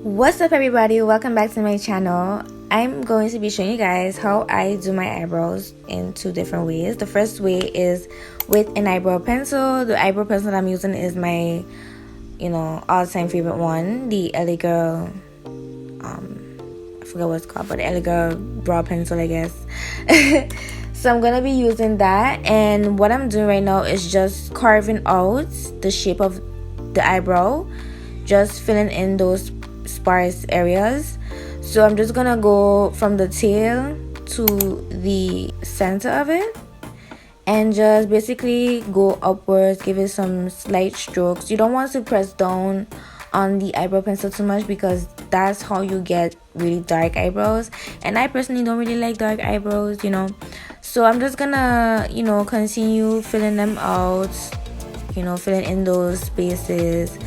What's up, everybody? Welcome back to my channel. I'm going to be showing you guys how I do my eyebrows in two different ways. The first way is with an eyebrow pencil. The eyebrow pencil that I'm using is my all-time favorite one, the LA Girl, I forgot what it's called, but the LA Girl brow pencil, I guess. So I'm gonna be using that, and what I'm doing right now is just carving out the shape of the eyebrow, just filling in those sparse areas. So I'm just gonna go from the tail to the center of it and just basically go upwards, give it some slight strokes. You don't want to press down on the eyebrow pencil too much because that's how you get really dark eyebrows, and I personally don't really like dark eyebrows, so I'm just gonna continue filling them out, filling in those spaces,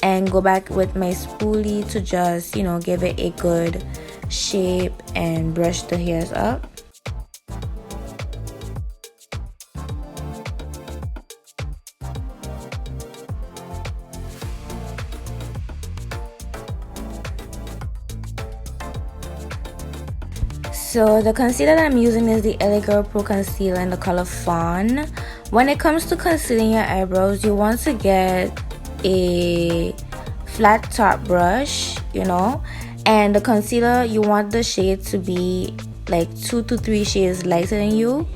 and go back with my spoolie to just give it a good shape and brush the hairs up. So the concealer that I'm using is the LA Girl Pro Concealer in the color Fawn. When it comes to concealing your eyebrows, you want to get a flat top brush, and the concealer, you want the shade to be like 2 to 3 shades lighter than you,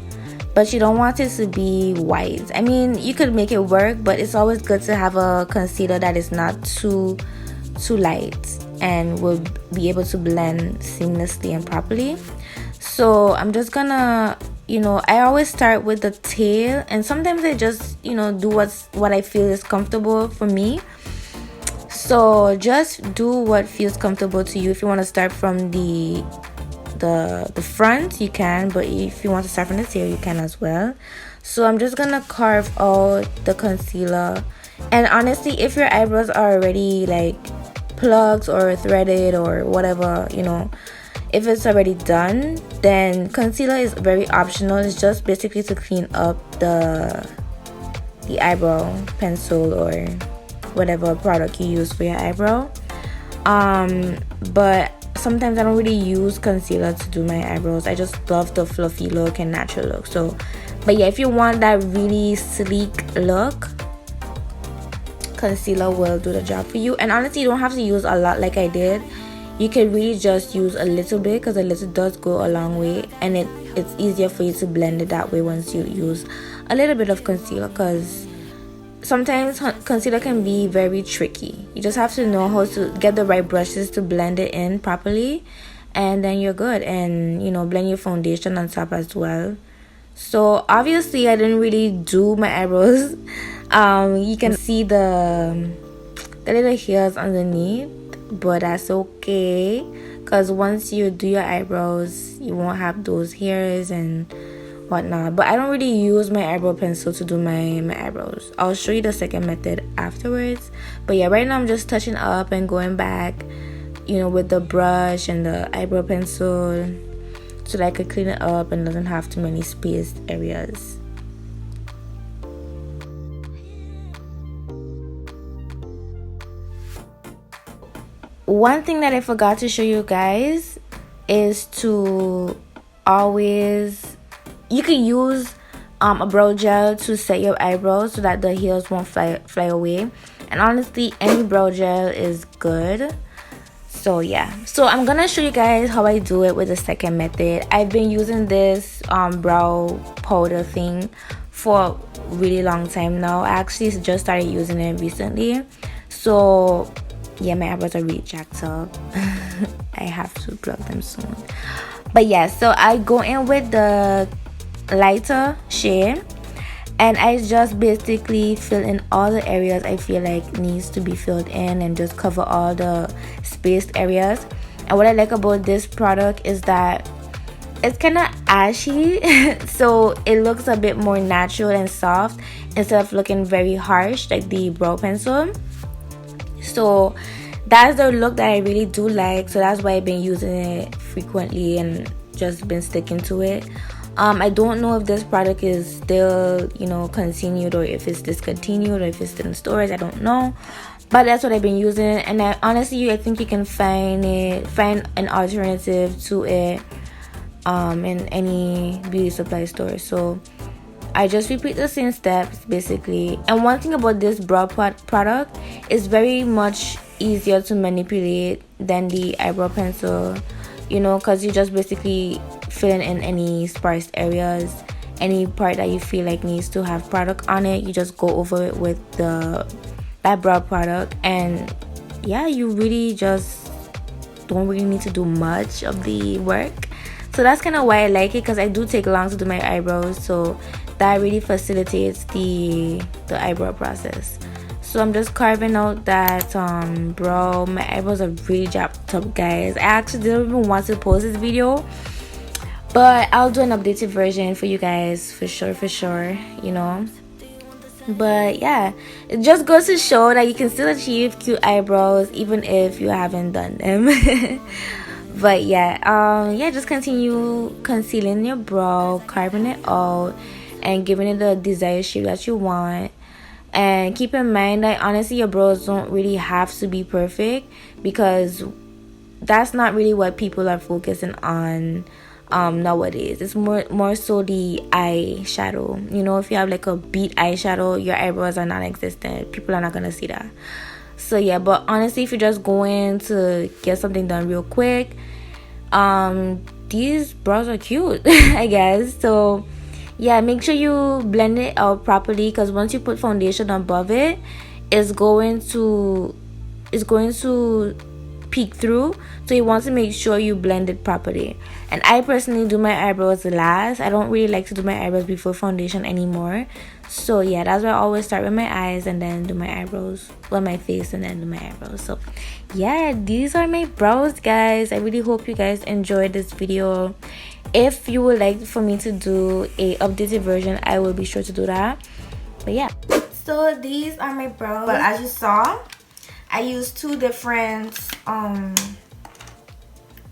but you don't want it to be white. I mean, you could make it work, but it's always good to have a concealer that is not too light and will be able to blend seamlessly and properly. So I'm just gonna I always start with the tail, and sometimes I just do what I feel is comfortable for me. So just do what feels comfortable to you. If you want to start from the front, you can, but if you want to start from the tail, you can as well. So I'm just gonna carve out the concealer, and honestly, if your eyebrows are already like plugged or threaded or whatever, if it's already done, then concealer is very optional. It's just basically to clean up the eyebrow pencil or whatever product you use for your eyebrow. But sometimes I don't really use concealer to do my eyebrows. I just love the fluffy look and natural look. So, but yeah, if you want that really sleek look, concealer will do the job for you. And honestly, you don't have to use a lot like I did. You can really just use a little bit, because a little does go a long way, and it's easier for you to blend it that way once you use a little bit of concealer, because sometimes concealer can be very tricky. You just have to know how to get the right brushes to blend it in properly, and then you're good. And blend your foundation on top as well. So obviously I didn't really do my eyebrows. You can see the little hairs underneath, but that's okay, because once you do your eyebrows, you won't have those hairs and whatnot. But I don't really use my eyebrow pencil to do my eyebrows. I'll show you the second method afterwards. But yeah, right now I'm just touching up and going back with the brush and the eyebrow pencil, so that I could clean it up and doesn't have too many spaced areas. One thing that I forgot to show you guys is to always, you can use a brow gel to set your eyebrows so that the hairs won't fly away. And honestly, any brow gel is good. So yeah, so I'm gonna show you guys how I do it with the second method. I've been using this brow powder thing for a really long time now. I actually just started using it recently. So yeah, my eyebrows are really jacked up. I have to plug them soon. But yeah, so I go in with the lighter shade, and I just basically fill in all the areas I feel like needs to be filled in, and just cover all the spaced areas. And what I like about this product is that it's kind of ashy, so it looks a bit more natural and soft instead of looking very harsh like the brow pencil. So that's the look that I really do like, so that's why I've been using it frequently and just been sticking to it. I don't know if this product is still continued, or if it's discontinued, or if it's still in stores. I don't know, but that's what I've been using. And honestly, I think you can find an alternative to it in any beauty supply store. So I just repeat the same steps basically. And one thing about this brow product is very much easier to manipulate than the eyebrow pencil, you know, because you just basically fill in any sparse areas, any part that you feel like needs to have product on it. You just go over it with that brow product, and yeah, you really just don't really need to do much of the work. So that's kind of why I like it, because I do take long to do my eyebrows, so that really facilitates the eyebrow process. So I'm just carving out that brow. My eyebrows are really jacked up, guys. I actually didn't even want to post this video, but I'll do an updated version for you guys for sure, you know. But yeah, it just goes to show that you can still achieve cute eyebrows even if you haven't done them. But yeah, just continue concealing your brow, carving it out, and giving it the desired shape that you want. And keep in mind that honestly, your brows don't really have to be perfect, because that's not really what people are focusing on nowadays. It's more so the eyeshadow. You know, if you have like a beat eyeshadow, your eyebrows are non-existent. People are not gonna see that. So yeah, but honestly, if you're just going to get something done real quick, these brows are cute. I guess. So yeah, make sure you blend it out properly, because once you put foundation above it, it's going to peek through. So you want to make sure you blend it properly. And I personally do my eyebrows last. I don't really like to do my eyebrows before foundation anymore. So yeah, that's why I always start with my eyes and then do my eyebrows, well, my face, and then do my eyebrows. So yeah, these are my brows, guys. I really hope you guys enjoyed this video. If you would like for me to do a updated version, I will be sure to do that. But yeah, so these are my brows. But as you saw, I used two different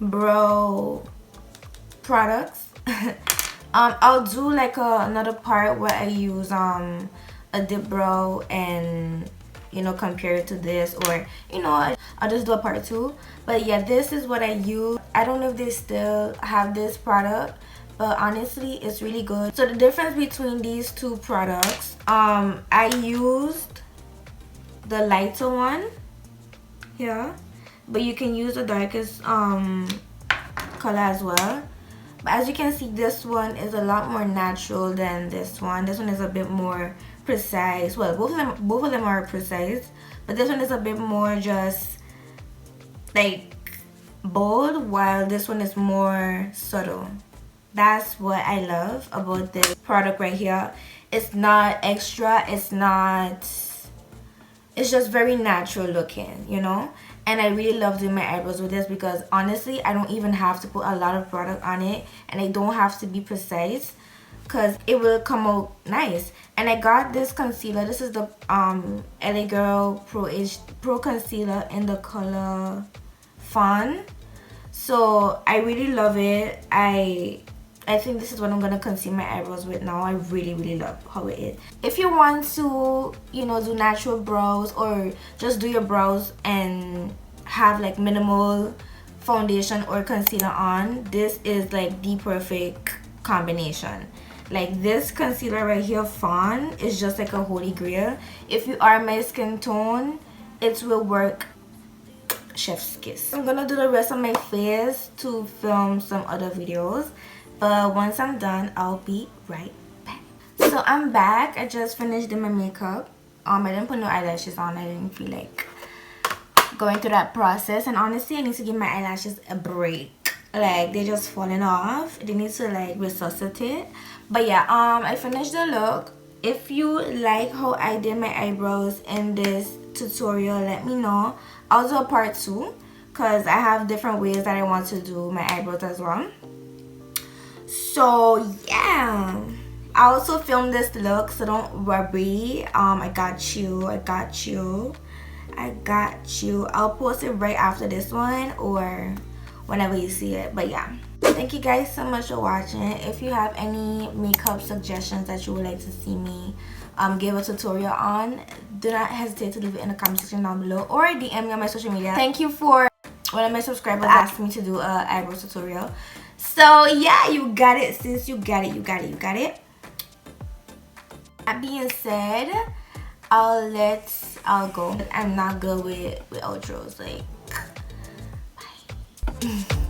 brow products. I'll do like another part where I use a dip brow and, you know, compare it to this, or, you know, I'll just do a part 2. But yeah, this is what I use. I don't know if they still have this product, but honestly, it's really good. So the difference between these two products, I used the lighter one here, but you can use the darkest color as well. But as you can see, this one is a lot more natural than this one. This one is a bit more precise. Well, both of them are precise, but this one is a bit more just like bold, while this one is more subtle. That's what I love about this product right here. It's not extra, it's just very natural looking, you know. And I really love doing my eyebrows with this, because honestly, I don't even have to put a lot of product on it, and I don't have to be precise, because it will come out nice. And I got this concealer. This is the LA Girl Pro Concealer in the color Fawn. So I really love it. I think this is what I'm gonna conceal my eyebrows with now. I really love how it is. If you want to, you know, do natural brows, or just do your brows and have like minimal foundation or concealer on, this is like the perfect combination. Like this concealer right here, Fawn, is just like a holy grail. If you are my skin tone, it will work chef's kiss. I'm gonna do the rest of my face to film some other videos, but once I'm done, I'll be right back. So I'm back. I just finished doing my makeup. I didn't put no eyelashes on. I didn't feel like going through that process, and honestly, I need to give my eyelashes a break. Like, they're just falling off. They need to like resuscitate. But yeah, I finished the look. If you like how I did my eyebrows in this tutorial, let me know. I'll do a part 2, because I have different ways that I want to do my eyebrows as well. So yeah, I also filmed this look, so don't worry. I got you. I'll post it right after this one, or whenever you see it. But yeah, thank you guys so much for watching. If you have any makeup suggestions that you would like to see me give a tutorial on, do not hesitate to leave it in the comment section down below or DM me on my social media. Thank you for one of my subscribers asked me to do a eyebrow tutorial. So yeah, you got it, sis. You got it. That being said, I'll go. I'm not good with outros. Like, bye.